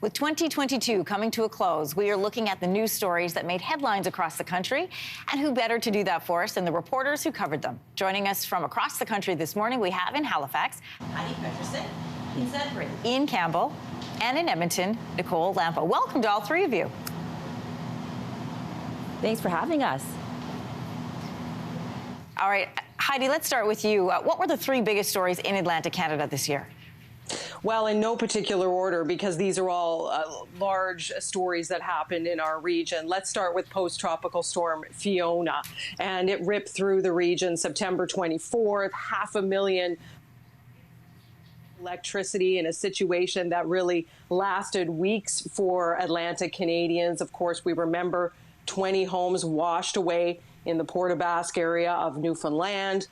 With 2022 coming to a close, we are looking at the news stories that made headlines across the country. And who better to do that for us than the reporters who covered them? Joining us from across the country this morning, we have in Halifax, Heidi Peterson, in Sudbury, Ian Campbell, and in Edmonton, Nicole Lampa. Welcome to all three of you. Thanks for having us. All right, Heidi, let's start with you. What were the three biggest stories in Atlantic Canada this year? Well, in no particular order, because these are all large stories that happened in our region. Let's start with post-tropical storm Fiona. And it ripped through the region September 24th, 500,000 electricity in a situation that really lasted weeks for Atlantic Canadians. Of course, we remember 20 homes washed away in the Port aux Basques area of Newfoundland.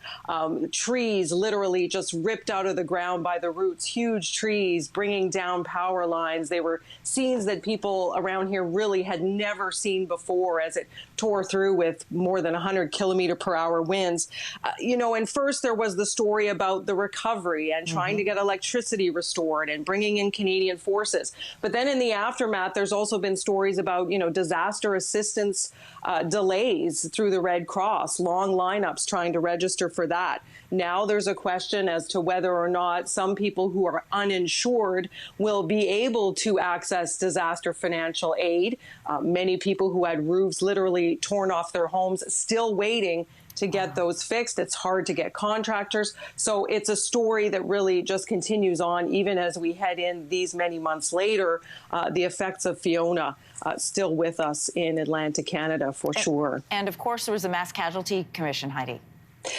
Trees literally just ripped out of the ground by the roots, huge trees bringing down power lines. They were scenes that people around here really had never seen before as it tore through with more than 100-kilometer-per-hour winds. And first there was the story about the recovery and trying to get electricity restored and bringing in Canadian forces. But then in the aftermath, there's also been stories about, disaster assistance delays through the Red Cross, long lineups trying to register for that. Now there's a question as to whether or not some people who are uninsured will be able to access disaster financial aid. Many people who had roofs literally torn off their homes still waiting to get those fixed. It's hard to get contractors. So it's a story that really just continues on even as we head in these many months later. The effects of Fiona still with us in Atlantic Canada for sure. And of course, there was a mass casualty commission, Heidi.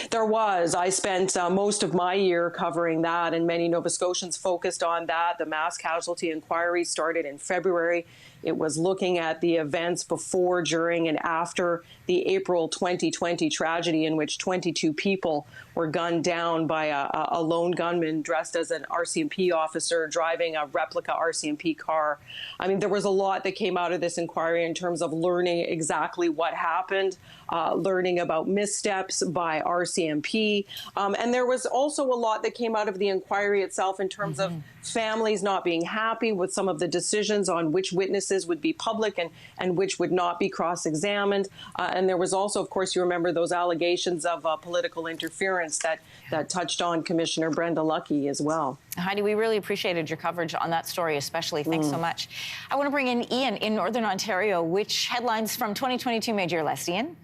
There was. I spent most of my year covering that, and many Nova Scotians focused on that. The mass casualty inquiry started in February. It was looking at the events before, during, and after the April 2020 tragedy in which 22 people were gunned down by a lone gunman dressed as an RCMP officer driving a replica RCMP car. I mean, there was a lot that came out of this inquiry in terms of learning exactly what happened, learning about missteps by RCMP. And there was also a lot that came out of the inquiry itself in terms of families not being happy with some of the decisions on which witnesses would be public and which would not be cross-examined. And there was also, of course, you remember those allegations of political interference that touched on Commissioner Brenda Lucki as well. Heidi, we really appreciated your coverage on that story, especially. Thanks so much. I want to bring in Ian in Northern Ontario. Which headlines from 2022 made your list, Ian?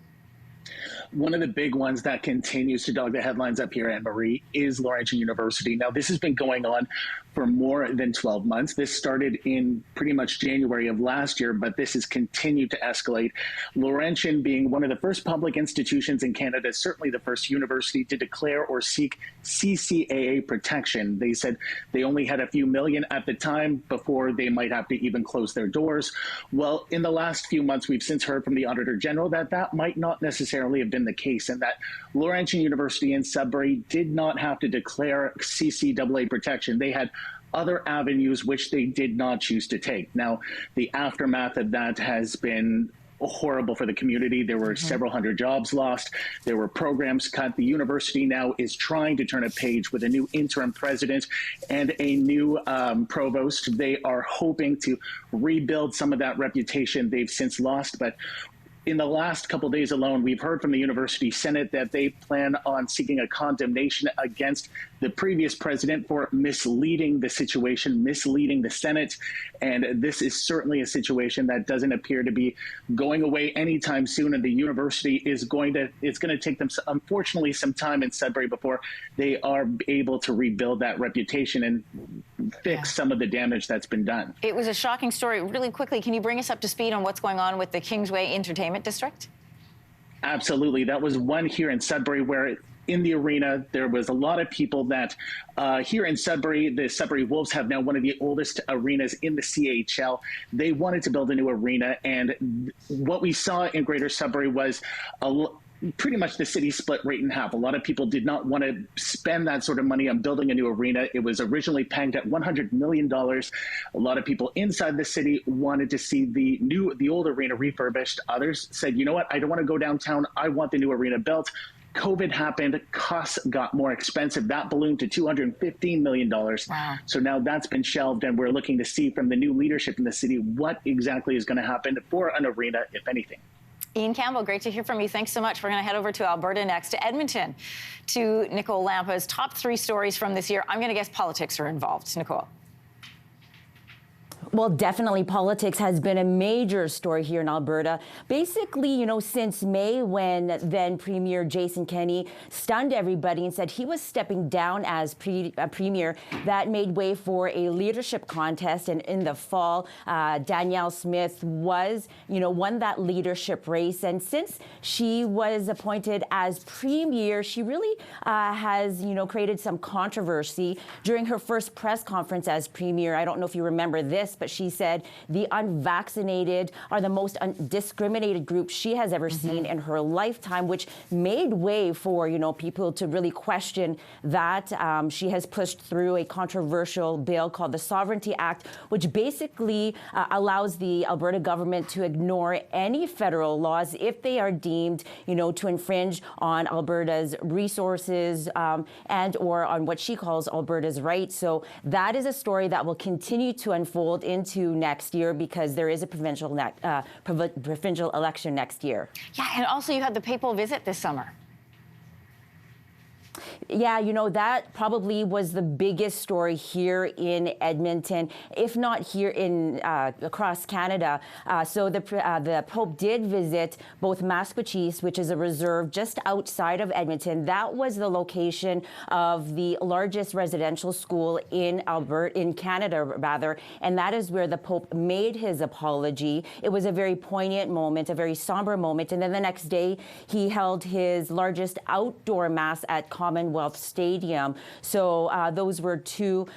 One of the big ones that continues to dog the headlines up here, Anne-Marie, is Laurentian University. Now, this has been going on for more than 12 months. This started in pretty much January of last year, but this has continued to escalate. Laurentian being one of the first public institutions in Canada, certainly the first university to declare or seek CCAA protection. They said they only had a few million at the time before they might have to even close their doors. Well, in the last few months, we've since heard from the Auditor General that might not necessarily have been the case, and that Laurentian University in Sudbury did not have to declare CCAA protection. They had other avenues which they did not choose to take. Now, the aftermath of that has been horrible for the community. There were several hundred jobs lost. There were programs cut. The university now is trying to turn a page with a new interim president and a new provost. They are hoping to rebuild some of that reputation they've since lost. But in the last couple of days alone, we've heard from the University Senate that they plan on seeking a condemnation against the previous president for misleading the situation, misleading the Senate. And this is certainly a situation that doesn't appear to be going away anytime soon. And the university is it's going to take them, unfortunately, some time in Sudbury before they are able to rebuild that reputation and fix some of the damage that's been done. It was a shocking story. Really quickly, can you bring us up to speed on what's going on with the Kingsway Entertainment District? Absolutely. That was one here in Sudbury where in the arena, there was a lot of people that here in Sudbury, the Sudbury Wolves have now one of the oldest arenas in the CHL. They wanted to build a new arena, and what we saw in Greater Sudbury was pretty much the city split right in half. A lot of people did not want to spend that sort of money on building a new arena. It was originally pegged at $100 million. A lot of people inside the city wanted to see the old arena refurbished. Others said, you know what, I don't want to go downtown. I want the new arena built. COVID happened, costs got more expensive. That ballooned to $215 million. Wow. So now that's been shelved, and we're looking to see from the new leadership in the city what exactly is going to happen for an arena, if anything. Ian Campbell, great to hear from you. Thanks so much. We're going to head over to Alberta next, to Edmonton, to Nicole Lampa's top 3 stories from this year. I'm going to guess politics are involved. Nicole. Well, definitely politics has been a major story here in Alberta. Basically, you know, since May, when then Premier Jason Kenney stunned everybody and said he was stepping down as Premier, that made way for a leadership contest. And in the fall, Danielle Smith was, won that leadership race. And since she was appointed as Premier, she really has, created some controversy during her first press conference as Premier. I don't know if you remember this, but she said the unvaccinated are the most discriminated group she has ever seen in her lifetime, which made way for, people to really question that. She has pushed through a controversial bill called the Sovereignty Act, which basically allows the Alberta government to ignore any federal laws if they are deemed, to infringe on Alberta's resources and or on what she calls Alberta's rights. So that is a story that will continue to unfold into next year because there is a provincial election next year. Yeah, and also you had the papal visit this summer. Yeah, that probably was the biggest story here in Edmonton, if not here in across Canada. So the Pope did visit both Masquachese, which is a reserve just outside of Edmonton. That was the location of the largest residential school in Canada, rather, and that is where the Pope made his apology. It was a very poignant moment, a very somber moment, and then the next day he held his largest outdoor mass at Commonwealth Stadium. So those were 2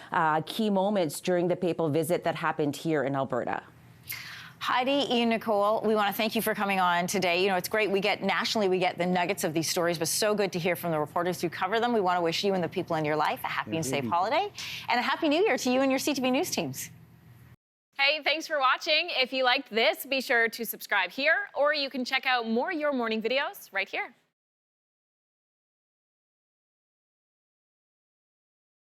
key moments during the papal visit that happened here in Alberta. Heidi, Ian, Nicole, we want to thank you for coming on today. It's great. We get the nuggets of these stories, but so good to hear from the reporters who cover them. We want to wish you and the people in your life a happy and safe holiday and a happy new year to you and your CTV News teams. Hey, thanks for watching. If you liked this, be sure to subscribe here, or you can check out more Your Morning videos right here.